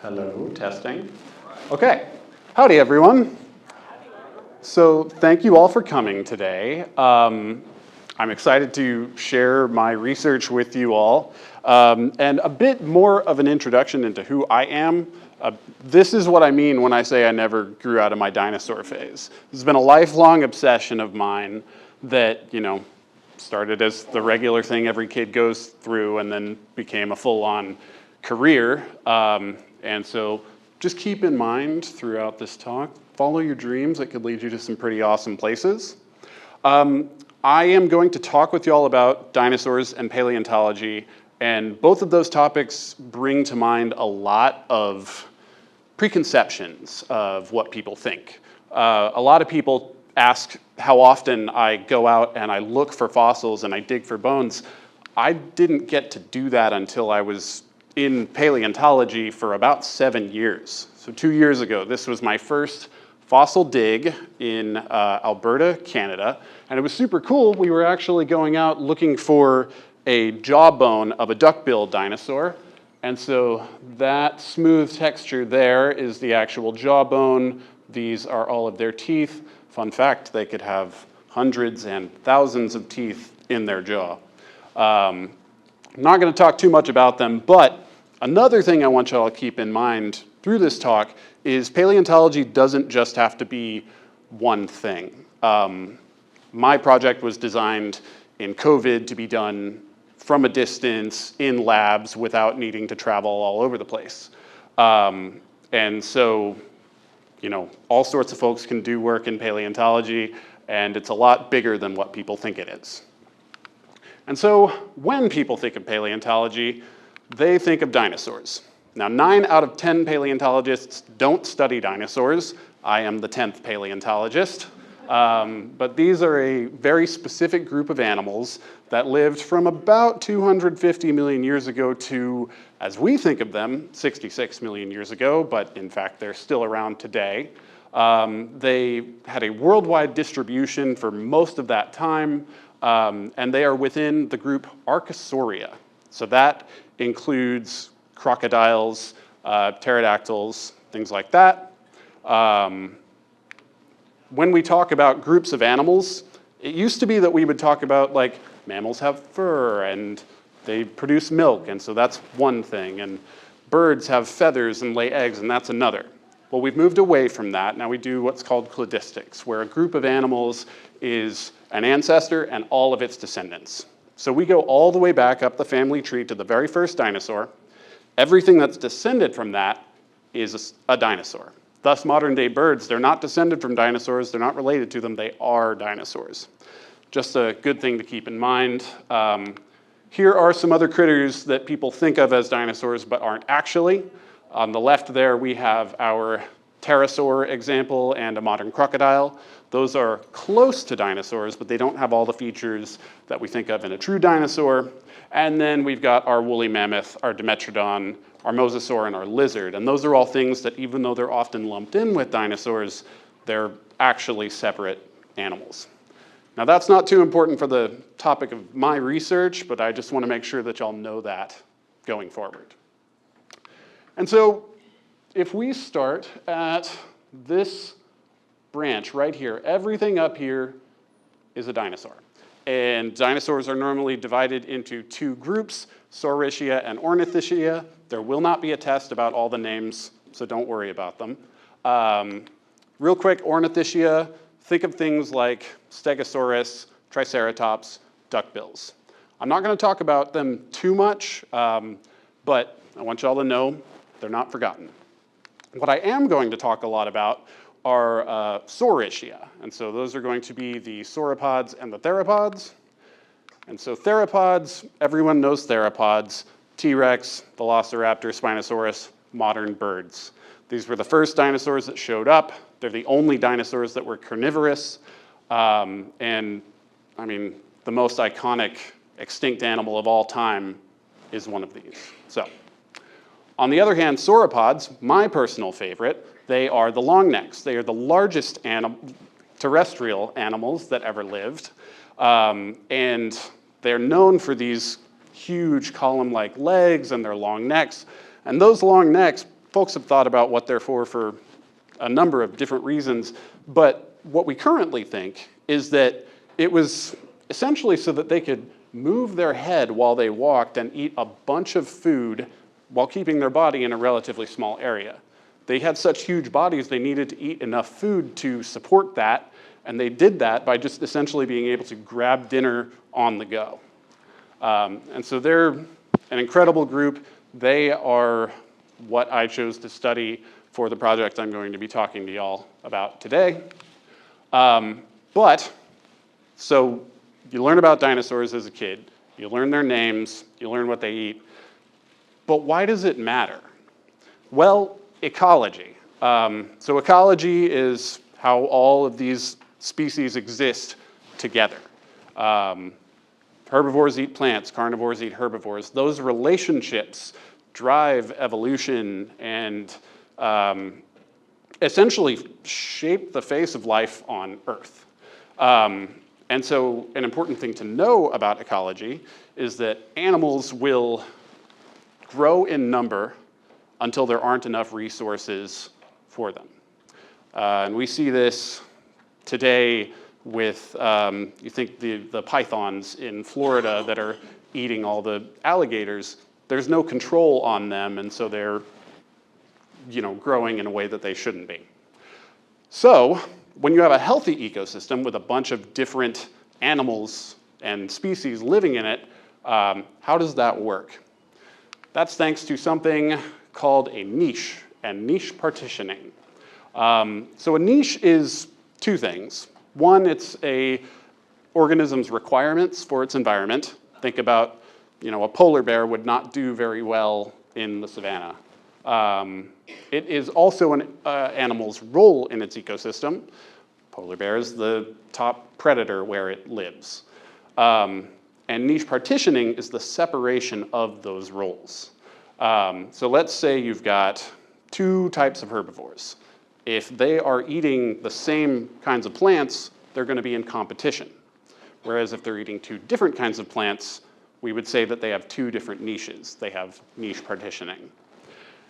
Hello, testing. Okay, howdy everyone. So thank you all for coming today. I'm excited to share my research with you all and a bit more of an introduction into who I am. This is what I mean when I say I never grew out of my dinosaur phase. This has been a lifelong obsession of mine that, started as the regular thing every kid goes through and then became a full-on career. And so just keep in mind throughout this talk, follow your dreams. It could lead you to some pretty awesome places. I am going to talk with you all about dinosaurs and paleontology, and both of those topics bring to mind a lot of preconceptions of what people think. A lot of people ask how often I go out and I look for fossils and I dig for bones. I didn't get to do that until I was in paleontology for about 7 years. So 2 years ago, this was my first fossil dig in Alberta, Canada, and it was super cool. We were actually going out looking for a jawbone of a duck-billed dinosaur, and so that smooth texture there is the actual jawbone. These are all of their teeth. Fun fact, they could have hundreds and thousands of teeth in their jaw. I'm not going to talk too much about them, but another thing I want you all to keep in mind through this talk is paleontology doesn't just have to be one thing. My project was designed in COVID to be done from a distance in labs without needing to travel all over the place. And so, all sorts of folks can do work in paleontology, and it's a lot bigger than what people think it is. And so when people think of paleontology, they think of dinosaurs. Now, 9 out of 10 paleontologists don't study dinosaurs. I am the 10th paleontologist. But these are a very specific group of animals that lived from about 250 million years ago to, as we think of them, 66 million years ago, but in fact, they're still around today. They had a worldwide distribution for most of that time, and they are within the group Archosauria. So that includes crocodiles, pterodactyls, things like that. When we talk about groups of animals, it used to be that we would talk about like mammals have fur and they produce milk, and so that's one thing, and birds have feathers and lay eggs, and that's another. Well, we've moved away from that. Now we do what's called cladistics, where a group of animals is an ancestor and all of its descendants. So we go all the way back up the family tree to the very first dinosaur. Everything that's descended from that is a dinosaur. Thus, modern day birds, they're not descended from dinosaurs, they're not related to them, they are dinosaurs. Just a good thing to keep in mind. Here are some other critters that people think of as dinosaurs but aren't actually. On the left there, we have our pterosaur example and a modern crocodile. Those are close to dinosaurs, but they don't have all the features that we think of in a true dinosaur. And then we've got our woolly mammoth, our dimetrodon, our mosasaur, and our lizard. And those are all things that, even though they're often lumped in with dinosaurs, they're actually separate animals. Now, that's not too important for the topic of my research, but I just want to make sure that y'all know that going forward. And so, if we start at this branch right here, everything up here is a dinosaur. And dinosaurs are normally divided into two groups, Saurischia and Ornithischia. There will not be a test about all the names, so don't worry about them. Real quick, Ornithischia, think of things like Stegosaurus, Triceratops, duckbills. I'm not going to talk about them too much, but I want y'all to know they're not forgotten. What I am going to talk a lot about are Saurischia, and so those are going to be the sauropods and the theropods. And so theropods, everyone knows theropods, T-Rex, Velociraptor, Spinosaurus, modern birds. These were the first dinosaurs that showed up. They're the only dinosaurs that were carnivorous, and I mean, the most iconic extinct animal of all time is one of these. So, on the other hand, sauropods, my personal favorite, they are the long necks. They are the largest terrestrial animals that ever lived. And they're known for these huge column-like legs and their long necks. And those long necks folks have thought about what they're for a number of different reasons, but what we currently think is that it was essentially so that they could move their head while they walked and eat a bunch of food while keeping their body in a relatively small area. They had such huge bodies, they needed to eat enough food to support that, and they did that by just essentially being able to grab dinner on the go. And so they're an incredible group. They are what I chose to study for the project I'm going to be talking to y'all about today. So you learn about dinosaurs as a kid, you learn their names, you learn what they eat, but why does it matter? Well, ecology. So ecology is how all of these species exist together. Herbivores eat plants, carnivores eat herbivores. Those relationships drive evolution and essentially shape the face of life on Earth. And so an important thing to know about ecology is that animals will grow in number until there aren't enough resources for them. And we see this today with, you think the pythons in Florida that are eating all the alligators, there's no control on them, and so they're growing in a way that they shouldn't be. So when you have a healthy ecosystem with a bunch of different animals and species living in it, how does that work? That's thanks to something called a niche and niche partitioning. So a niche is two things. One, it's a organism's requirements for its environment. Think about, a polar bear would not do very well in the savannah. It is also an animal's role in its ecosystem. Polar bear is the top predator where it lives. And niche partitioning is the separation of those roles. So let's say you've got two types of herbivores. If they are eating the same kinds of plants, they're going to be in competition. Whereas if they're eating two different kinds of plants, we would say that they have two different niches. They have niche partitioning.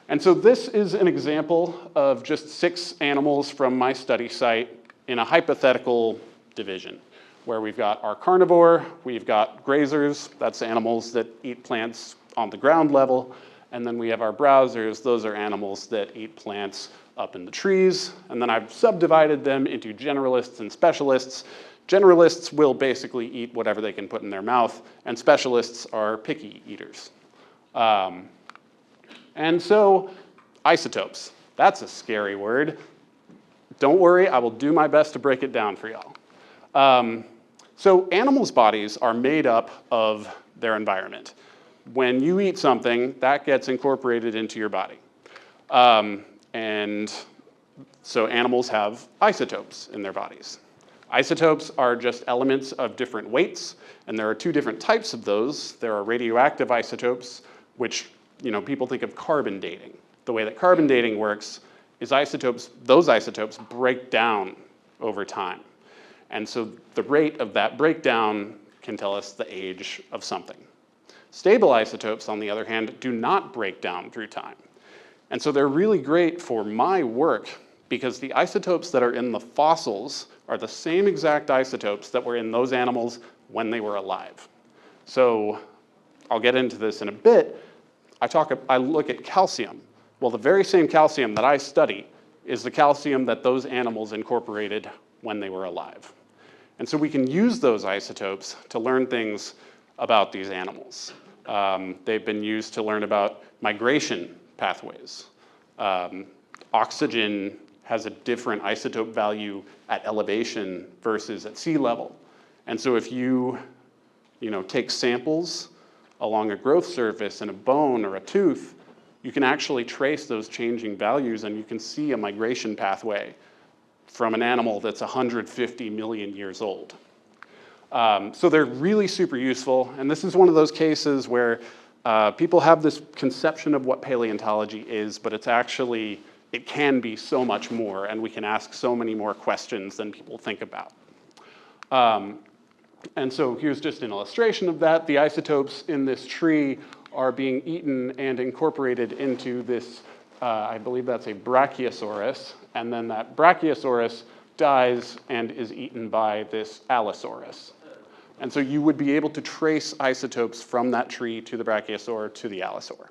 And so this is an example of just 6 animals from my study site in a hypothetical division, where we've got our carnivore, we've got grazers, that's animals that eat plants on the ground level, and then we have our browsers, those are animals that eat plants up in the trees, and then I've subdivided them into generalists and specialists. Generalists will basically eat whatever they can put in their mouth, and specialists are picky eaters. And so, isotopes, that's a scary word. Don't worry, I will do my best to break it down for y'all. So animals' bodies are made up of their environment. When you eat something, that gets incorporated into your body. And so animals have isotopes in their bodies. Isotopes are just elements of different weights, and there are 2 different types of those. There are radioactive isotopes, which people think of carbon dating. The way that carbon dating works is those isotopes break down over time. And so the rate of that breakdown can tell us the age of something. Stable isotopes, on the other hand, do not break down through time. And so they're really great for my work because the isotopes that are in the fossils are the same exact isotopes that were in those animals when they were alive. So I'll get into this in a bit. I look at calcium. Well, the very same calcium that I study is the calcium that those animals incorporated when they were alive. And so we can use those isotopes to learn things about these animals. They've been used to learn about migration pathways. Oxygen has a different isotope value at elevation versus at sea level. And so if you take samples along a growth surface in a bone or a tooth, you can actually trace those changing values and you can see a migration pathway from an animal that's 150 million years old. So they're really super useful, and this is one of those cases where people have this conception of what paleontology is, but it can be so much more, and we can ask so many more questions than people think about. And so here's just an illustration of that. The isotopes in this tree are being eaten and incorporated into this I believe that's a Brachiosaurus, and then that Brachiosaurus dies and is eaten by this Allosaurus. And so you would be able to trace isotopes from that tree to the Brachiosaur to the Allosaur.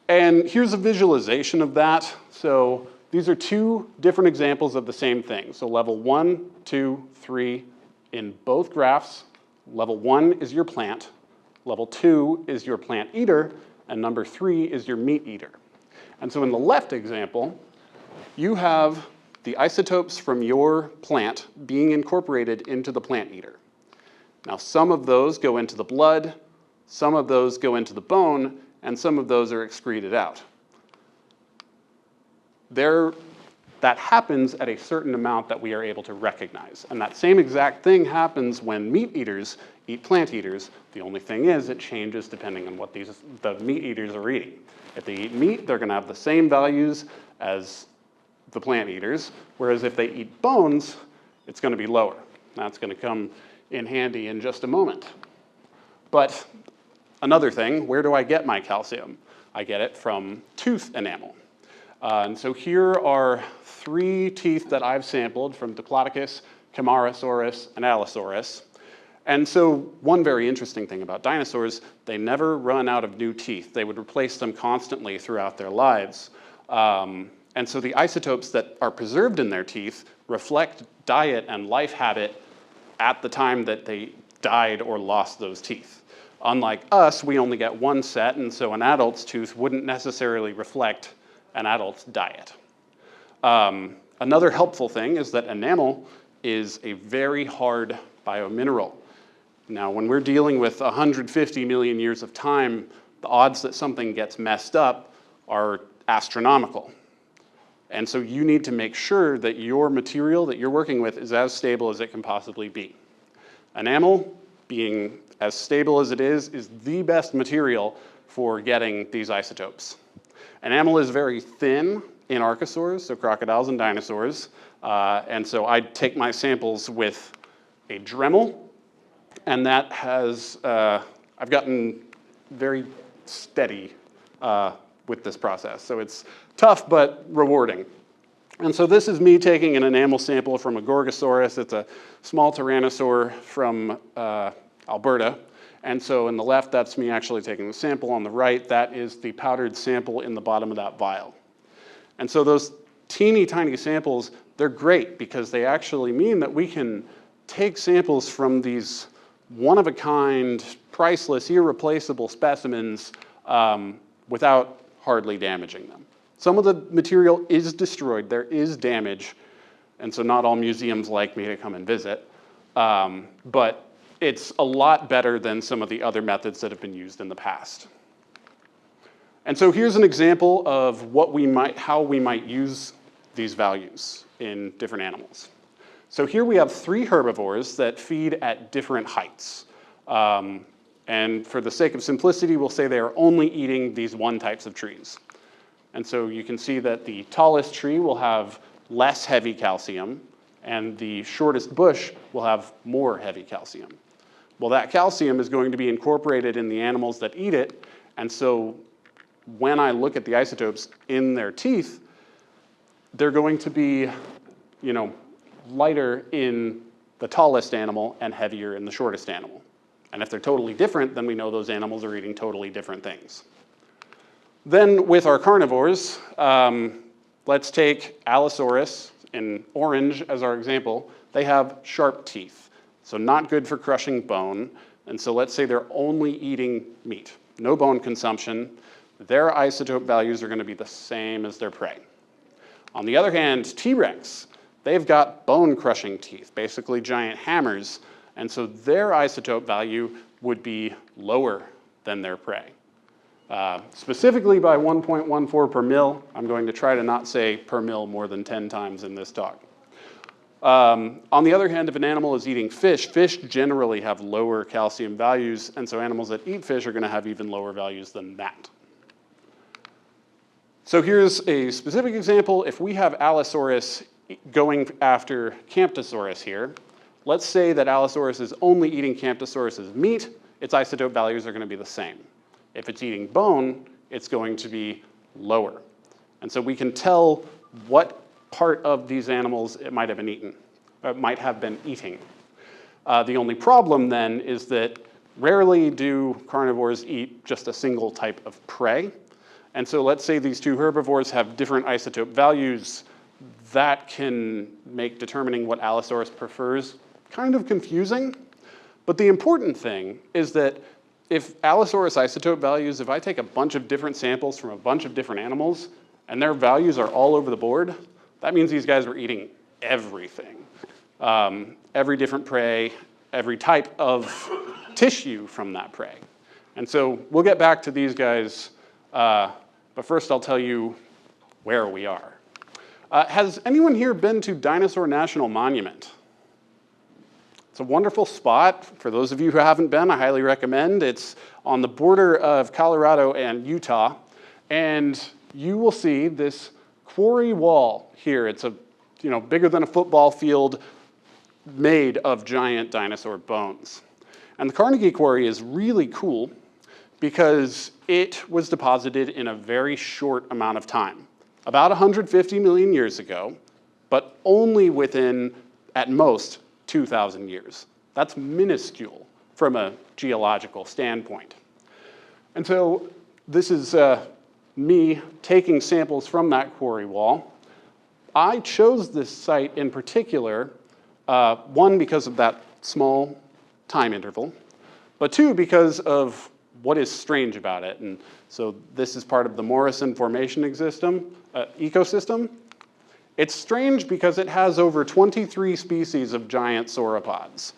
And here's a visualization of that. So these are two different examples of the same thing. So level 1, 2, 3 in both graphs. Level 1 is your plant. Level 2 is your plant eater. And number 3 is your meat eater. And so in the left example, you have the isotopes from your plant being incorporated into the plant eater. Now, some of those go into the blood, some of those go into the bone, and some of those are excreted out. That happens at a certain amount that we are able to recognize. And that same exact thing happens when meat eaters eat plant eaters. The only thing is it changes depending on what the meat eaters are eating. If they eat meat, they're gonna have the same values as the plant eaters, whereas if they eat bones, it's gonna be lower. That's gonna come in handy in just a moment. But another thing, where do I get my calcium? I get it from tooth enamel. And so here are 3 teeth that I've sampled from Diplodocus, Camarasaurus, and Allosaurus. And so one very interesting thing about dinosaurs, they never run out of new teeth. They would replace them constantly throughout their lives. And so the isotopes that are preserved in their teeth reflect diet and life habit at the time that they died or lost those teeth. Unlike us, we only get one set, and so an adult's tooth wouldn't necessarily reflect an adult's diet. Another helpful thing is that enamel is a very hard biomineral. Now, when we're dealing with 150 million years of time, the odds that something gets messed up are astronomical. And so you need to make sure that your material that you're working with is as stable as it can possibly be. Enamel, being as stable as it is the best material for getting these isotopes. Enamel is very thin in archosaurs, so crocodiles and dinosaurs. And so I take my samples with a Dremel, and that has, I've gotten very steady with this process. So it's tough, but rewarding. And so this is me taking an enamel sample from a Gorgosaurus. It's a small tyrannosaur from Alberta. And so in the left, that's me actually taking the sample. On the right, that is the powdered sample in the bottom of that vial. And so those teeny tiny samples, they're great because they actually mean that we can take samples from these one-of-a-kind, priceless, irreplaceable specimens without hardly damaging them. Some of the material is destroyed, there is damage, and so not all museums like me to come and visit, but it's a lot better than some of the other methods that have been used in the past. And so here's an example of how we might use these values in different animals. So here we have 3 herbivores that feed at different heights. And for the sake of simplicity, we'll say they are only eating these 1 types of trees. And so you can see that the tallest tree will have less heavy calcium, and the shortest bush will have more heavy calcium. Well, that calcium is going to be incorporated in the animals that eat it, and so when I look at the isotopes in their teeth, they're going to be, lighter in the tallest animal and heavier in the shortest animal. And if they're totally different, then we know those animals are eating totally different things. Then with our carnivores, let's take Allosaurus in orange as our example. They have sharp teeth, so not good for crushing bone. And so let's say they're only eating meat, no bone consumption. Their isotope values are going to be the same as their prey. On the other hand, T-Rex, they've got bone-crushing teeth, basically giant hammers, and so their isotope value would be lower than their prey. Specifically by 1.14 per mil. I'm going to try to not say per mil more than 10 times in this talk. On the other hand, if an animal is eating fish, fish generally have lower calcium values, and so animals that eat fish are going to have even lower values than that. So here's a specific example. If we have Allosaurus going after Camptosaurus here, let's say that Allosaurus is only eating Camptosaurus's meat, its isotope values are going to be the same. If it's eating bone, it's going to be lower. And so we can tell what part of these animals it might have been eating. The only problem then is that rarely do carnivores eat just a single type of prey. And so let's say these two herbivores have different isotope values. That can make determining what Allosaurus prefers kind of confusing. But the important thing is that if Allosaurus isotope values, if I take a bunch of different samples from a bunch of different animals and their values are all over the board, that means these guys were eating everything. Every different prey, every type of tissue from that prey. And so we'll get back to these guys, but first I'll tell you where we are. Has anyone here been to Dinosaur National Monument? It's a wonderful spot. For those of you who haven't been, I highly recommend. It's on the border of Colorado and Utah, and you will see this quarry wall here. It's bigger than a football field, made of giant dinosaur bones. And the Carnegie Quarry is really cool because it was deposited in a very short amount of time, about 150 million years ago, but only within, at most, 2,000 years. That's minuscule from a geological standpoint. And so this is me taking samples from that quarry wall. I chose this site in particular, one, because of that small time interval, but two, because of what is strange about it. And so this is part of the Morrison Formation ecosystem. It's strange because it has over 23 species of giant sauropods.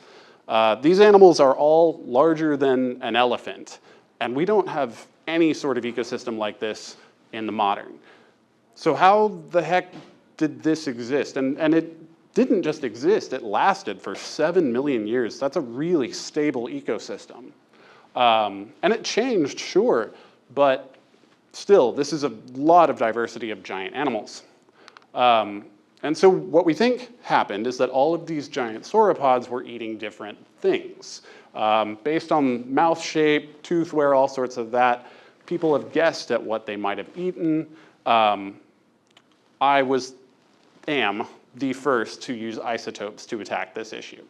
These animals are all larger than an elephant, and we don't have any sort of ecosystem like this in the modern. So how the heck did this exist? And it didn't just exist, it lasted for 7 million years. That's a really stable ecosystem. And it changed, sure, but still, this is a lot of diversity of giant animals. And so what we think happened is that all of these giant sauropods were eating different things. Based on mouth shape, tooth wear, all sorts of that, people have guessed at what they might have eaten. I am the first to use isotopes to attack this issue.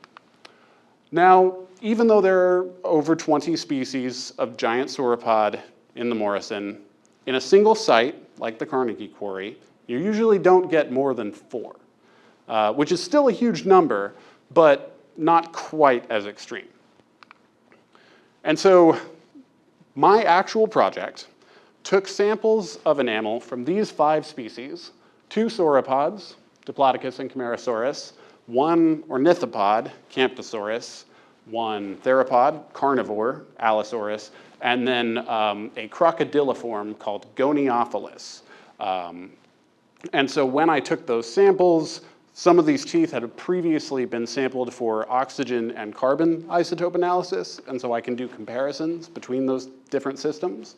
Now, even though there are over 20 species of giant sauropod in the Morrison, in a single site, like the Carnegie Quarry, you usually don't get more than 4, which is still a huge number, but not quite as extreme. And so my actual project took samples of enamel from these 5 species, 2 sauropods, Diplodocus and Camarasaurus, 1 ornithopod, Camptosaurus, 1 theropod, carnivore, Allosaurus, and then a crocodiliform called Goniophilus. And so when I took those samples, some of these teeth had previously been sampled for oxygen and carbon isotope analysis, and so I can do comparisons between those different systems.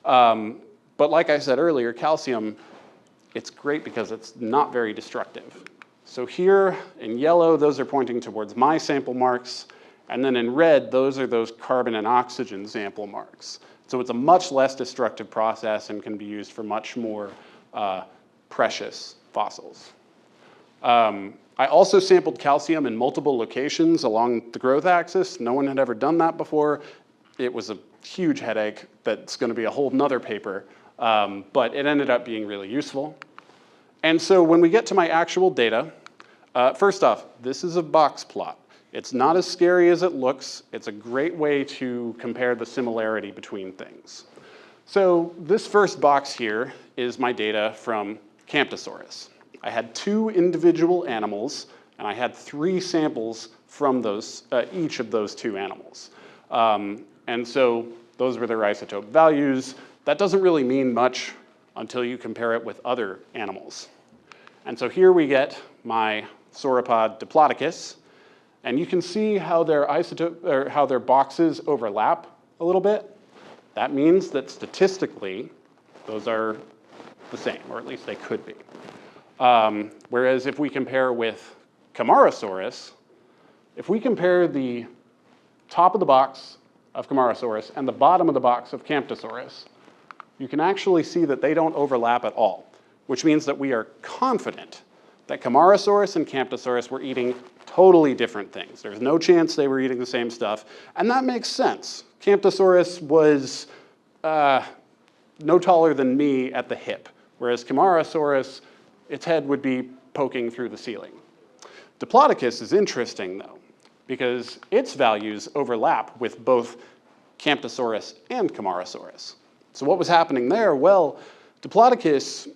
But like I said earlier, calcium, it's great because it's not very destructive. So here in yellow, those are pointing towards my sample marks, and then in red, those are those carbon and oxygen sample marks. So it's a much less destructive process and can be used for much more precious fossils. I also sampled calcium in multiple locations along the growth axis. No one had ever done that before. It was a huge headache that's going to be a whole nother paper, but it ended up being really useful. And so when we get to my actual data, first off, this is a box plot. It's not as scary as it looks. It's a great way to compare the similarity between things. So this first box here is my data from Camptosaurus. I had 2 individual animals, and I had 3 samples from those, each of those 2 animals. And so those were their isotope values. That doesn't really mean much until you compare it with other animals. And so here we get my sauropod Diplodocus, and you can see how their isotope, or how their boxes overlap a little bit. That means that statistically, those are the same, or at least they could be. Whereas if we compare with Camarasaurus, if we compare the top of the box of Camarasaurus and the bottom of the box of Camptosaurus, you can actually see that they don't overlap at all, which means that we are confident that Camarasaurus and Camptosaurus were eating totally different things. There's no chance they were eating the same stuff, and that makes sense. Camptosaurus was no taller than me at the hip, whereas Camarasaurus, its head would be poking through the ceiling. Diplodocus is interesting, though, because its values overlap with both Camptosaurus and Camarasaurus. So what was happening there? Well, Diplodocus,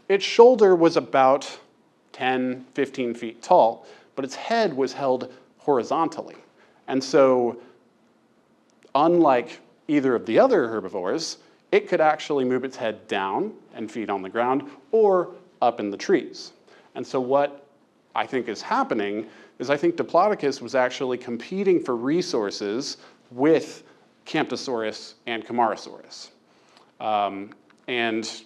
its shoulder was about 10, 15 feet tall, but its head was held horizontally. And so, unlike either of the other herbivores, it could actually move its head down and feed on the ground or up in the trees. And so what I think is happening is I think Diplodocus was actually competing for resources with Camptosaurus and Camarasaurus. And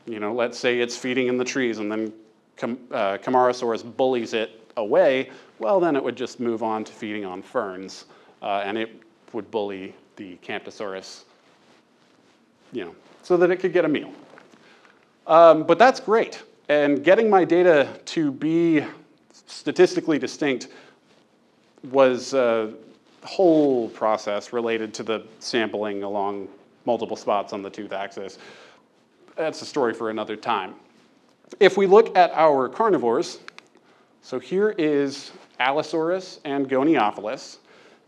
let's say it's feeding in the trees and then Camarasaurus bullies it away, well, then it would just move on to feeding on ferns, and it would bully the Camptosaurus, so that it could get a meal. But that's great. And getting my data to be statistically distinct was a whole process related to the sampling along multiple spots on the tooth axis. That's a story for another time. If we look at our carnivores, so here is Allosaurus and Goniophilus,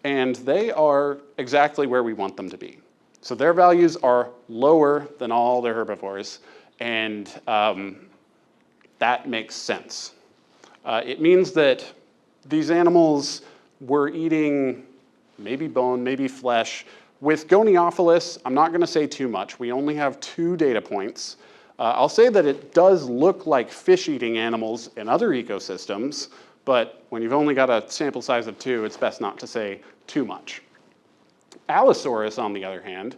and they are exactly where we want them to be. So their values are lower than all the herbivores, and that makes sense. It means that these animals were eating maybe bone, maybe flesh. With Goniophilus, I'm not going to say too much. We only have 2 data points. I'll say that it does look like fish-eating animals in other ecosystems, but when you've only got a sample size of 2, it's best not to say too much. Allosaurus, on the other hand,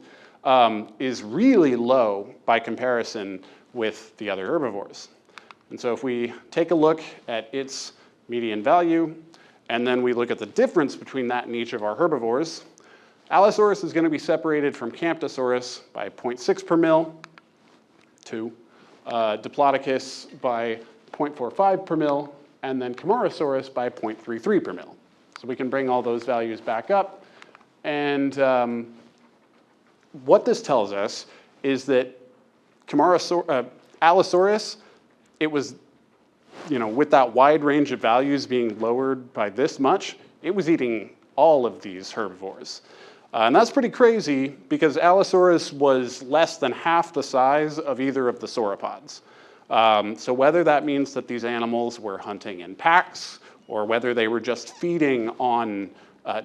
is really low by comparison with the other herbivores. And so if we take a look at its median value, and then we look at the difference between that and each of our herbivores, Allosaurus is going to be separated from Camptosaurus by 0.6 per mil, 2, Diplodocus by 0.45 per mil, and then Camarasaurus by 0.33 per mil. So we can bring all those values back up. And what this tells us is that Allosaurus, it was, with that wide range of values being lowered by this much, it was eating all of these herbivores. And that's pretty crazy because Allosaurus was less than half the size of either of the sauropods. So whether that means that these animals were hunting in packs or whether they were just feeding on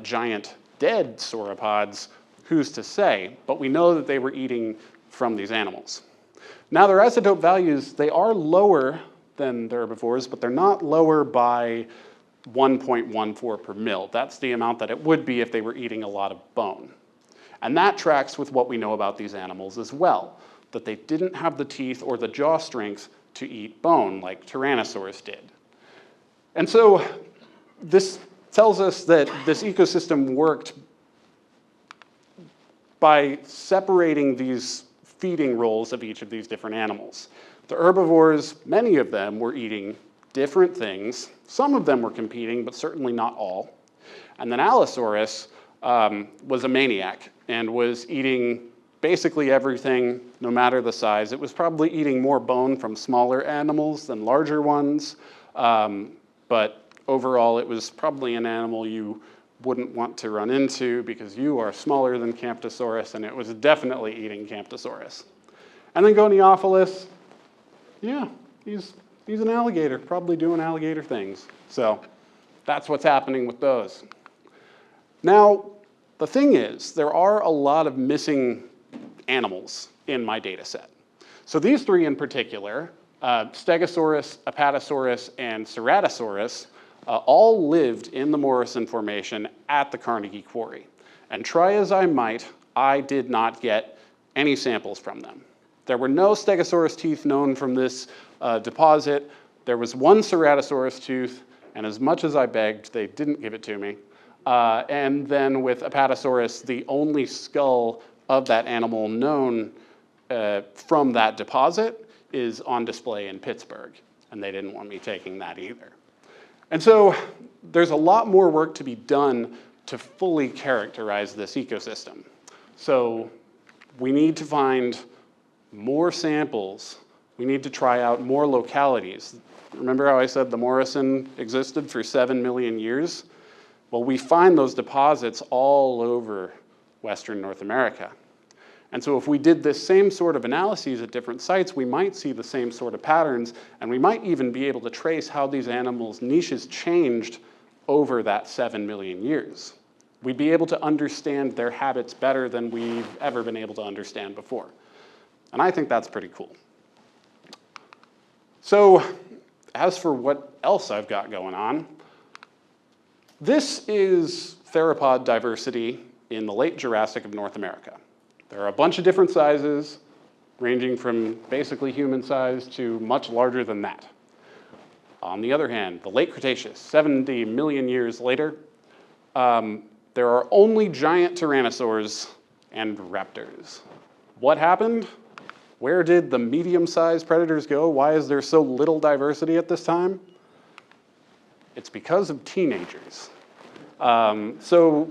giant dead sauropods, who's to say? But we know that they were eating from these animals. Now their isotope values, they are lower than the herbivores, but they're not lower by 1.14 per mil. That's the amount that it would be if they were eating a lot of bone. And that tracks with what we know about these animals as well, that they didn't have the teeth or the jaw strength to eat bone like Tyrannosaurus did. And so this tells us that this ecosystem worked by separating these feeding roles of each of these different animals. The herbivores, many of them were eating different things. Some of them were competing, but certainly not all. And then Allosaurus was a maniac and was eating basically everything, no matter the size. It was probably eating more bone from smaller animals than larger ones, but overall it was probably an animal you wouldn't want to run into because you are smaller than Camptosaurus, and it was definitely eating Camptosaurus. And then Goniophilus, yeah, he's an alligator, probably doing alligator things. So that's what's happening with those. Now, the thing is, there are a lot of missing animals in my data set. So these 3 in particular, Stegosaurus, Apatosaurus, and Ceratosaurus, all lived in the Morrison Formation at the Carnegie Quarry. And try as I might, I did not get any samples from them. There were no Stegosaurus teeth known from this deposit. There was 1 Ceratosaurus tooth, and as much as I begged, they didn't give it to me. And then with Apatosaurus, the only skull of that animal known from that deposit is on display in Pittsburgh, and they didn't want me taking that either. And so there's a lot more work to be done to fully characterize this ecosystem. So we need to find more samples. We need to try out more localities. Remember how I said the Morrison existed for 7 million years? Well, we find those deposits all over Western North America. And so if we did this same sort of analyses at different sites, we might see the same sort of patterns, and we might even be able to trace how these animals' niches changed over that 7 million years. We'd be able to understand their habits better than we've ever been able to understand before. And I think that's pretty cool. So as for what else I've got going on, this is theropod diversity in the late Jurassic of North America. There are a bunch of different sizes, ranging from basically human size to much larger than that. On the other hand, the late Cretaceous, 70 million years later, there are only giant tyrannosaurs and raptors. What happened? Where did the medium-sized predators go? Why is there so little diversity at this time? It's because of teenagers. So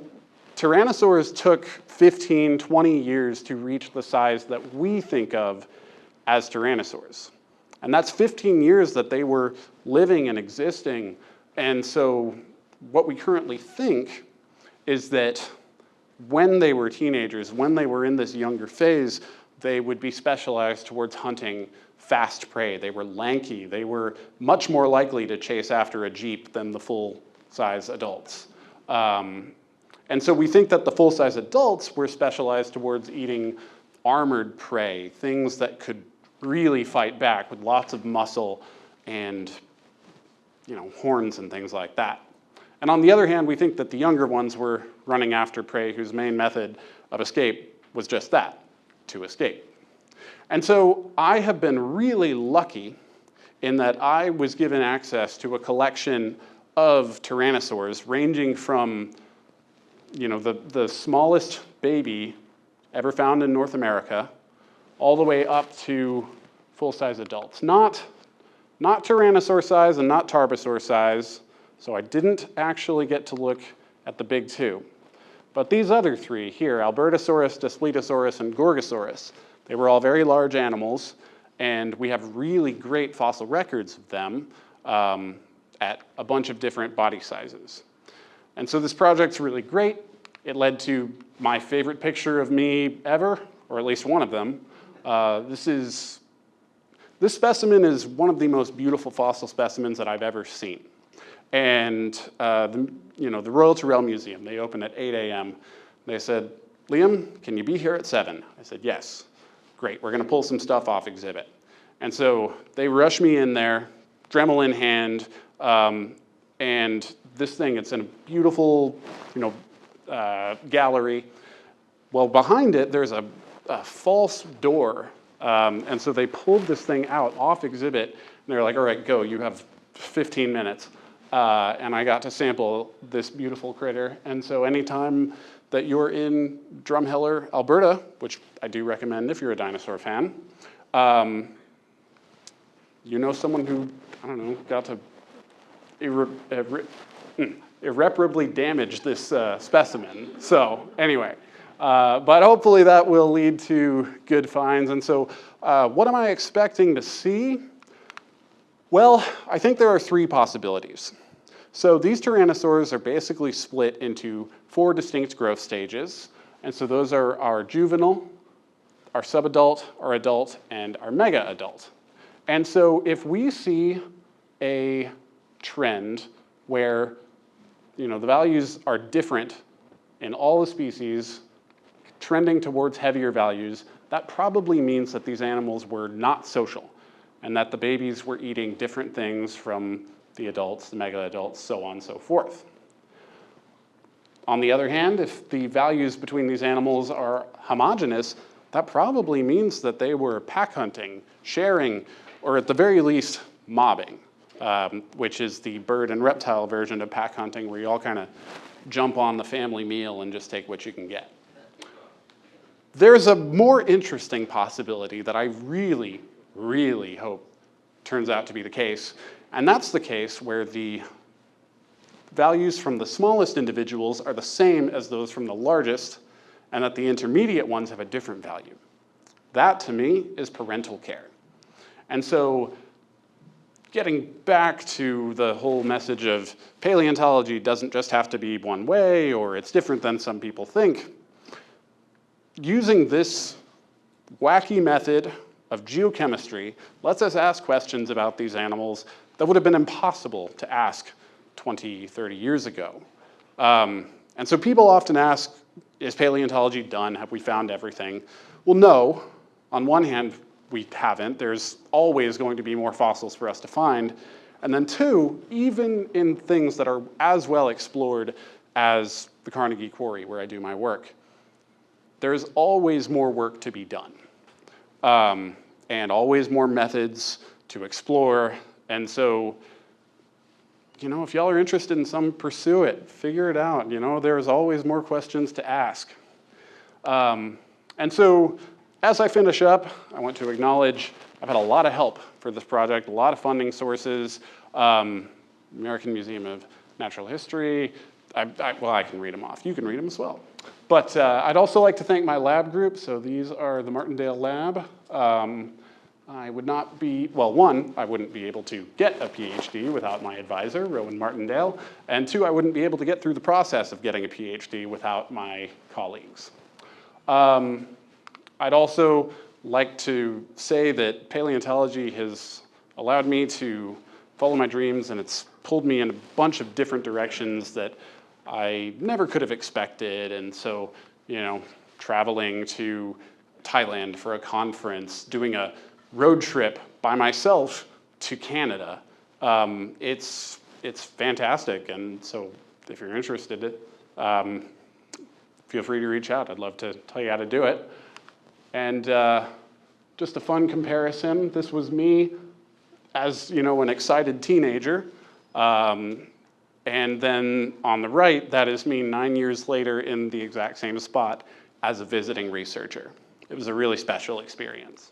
tyrannosaurs took 15, 20 years to reach the size that we think of as tyrannosaurs. And that's 15 years that they were living and existing. And so what we currently think is that when they were teenagers, when they were in this younger phase, they would be specialized towards hunting fast prey. They were lanky. They were much more likely to chase after a jeep than the full-size adults. And so we think that the full-size adults were specialized towards eating armored prey, things that could really fight back with lots of muscle and, horns and things like that. And on the other hand, we think that the younger ones were running after prey whose main method of escape was just that, to escape. And so I have been really lucky in that I was given access to a collection of tyrannosaurs ranging from the smallest baby ever found in North America, all the way up to full-size adults. Not tyrannosaur size and not tarbosaur size, so I didn't actually get to look at the big two. But these other three here, Albertosaurus, Daspletosaurus, and Gorgosaurus, they were all very large animals, and we have really great fossil records of them at a bunch of different body sizes. And so this project's really great. It led to my favorite picture of me ever, or at least one of them. This specimen is one of the most beautiful fossil specimens that I've ever seen. And the Royal Tyrrell Museum, they open at 8 a.m. They said, "Liam, can you be here at 7?" I said, "Yes." "Great, we're gonna pull some stuff off exhibit." And so they rush me in there, Dremel in hand, and this thing, it's in a beautiful, gallery. Well, behind it, there's a false door. And so they pulled this thing out off exhibit, and they're like, "All right, go, you have 15 minutes. And I got to sample this beautiful critter. And so anytime that you're in Drumheller, Alberta, which I do recommend if you're a dinosaur fan, someone who, got to irreparably damage this specimen. So anyway, but hopefully that will lead to good finds. And so what am I expecting to see? Well, I think there are 3 possibilities. So these tyrannosaurs are basically split into 4 distinct growth stages. And so those are our juvenile, our subadult, our adult, and our mega adult. And so if we see a trend where the values are different in all the species, trending towards heavier values, that probably means that these animals were not social, and that the babies were eating different things from the adults, the mega adults, so on and so forth. On the other hand, if the values between these animals are homogeneous, that probably means that they were pack hunting, sharing, or at the very least, mobbing, which is the bird and reptile version of pack hunting, where you all kind of jump on the family meal and just take what you can get. There's a more interesting possibility that I really, really hope turns out to be the case, and that's the case where the values from the smallest individuals are the same as those from the largest, and that the intermediate ones have a different value. That, to me, is parental care. And so, getting back to the whole message of paleontology doesn't just have to be one way, or it's different than some people think, using this wacky method of geochemistry lets us ask questions about these animals that would have been impossible to ask 20, 30 years ago. And so people often ask, is paleontology done? Have we found everything? Well, no. On one hand, we haven't. There's always going to be more fossils for us to find. And then two, even in things that are as well explored as the Carnegie Quarry, where I do my work, there's always more work to be done. And always more methods to explore. And so, you know, if y'all are interested in some, pursue it, figure it out. You know, there's always more questions to ask. And so, as I finish up, I want to acknowledge I've had a lot of help for this project, a lot of funding sources, American Museum of Natural History. Well, I can read them off. You can read them as well. But I'd also like to thank my lab group. So these are the Martindale lab. I would not be, well, one, I wouldn't be able to get a PhD without my advisor, Rowan Martindale, and two, I wouldn't be able to get through the process of getting a PhD without my colleagues. I'd also like to say that paleontology has allowed me to follow my dreams, and it's pulled me in a bunch of different directions that I never could have expected. And so, you know, traveling to Thailand for a conference, doing a road trip by myself to Canada. It's fantastic, and so if you're interested, feel free to reach out. I'd love to tell you how to do it. And just a fun comparison, this was me as, you know, an excited teenager. And then on the right, that is me 9 years later in the exact same spot as a visiting researcher. It was a really special experience.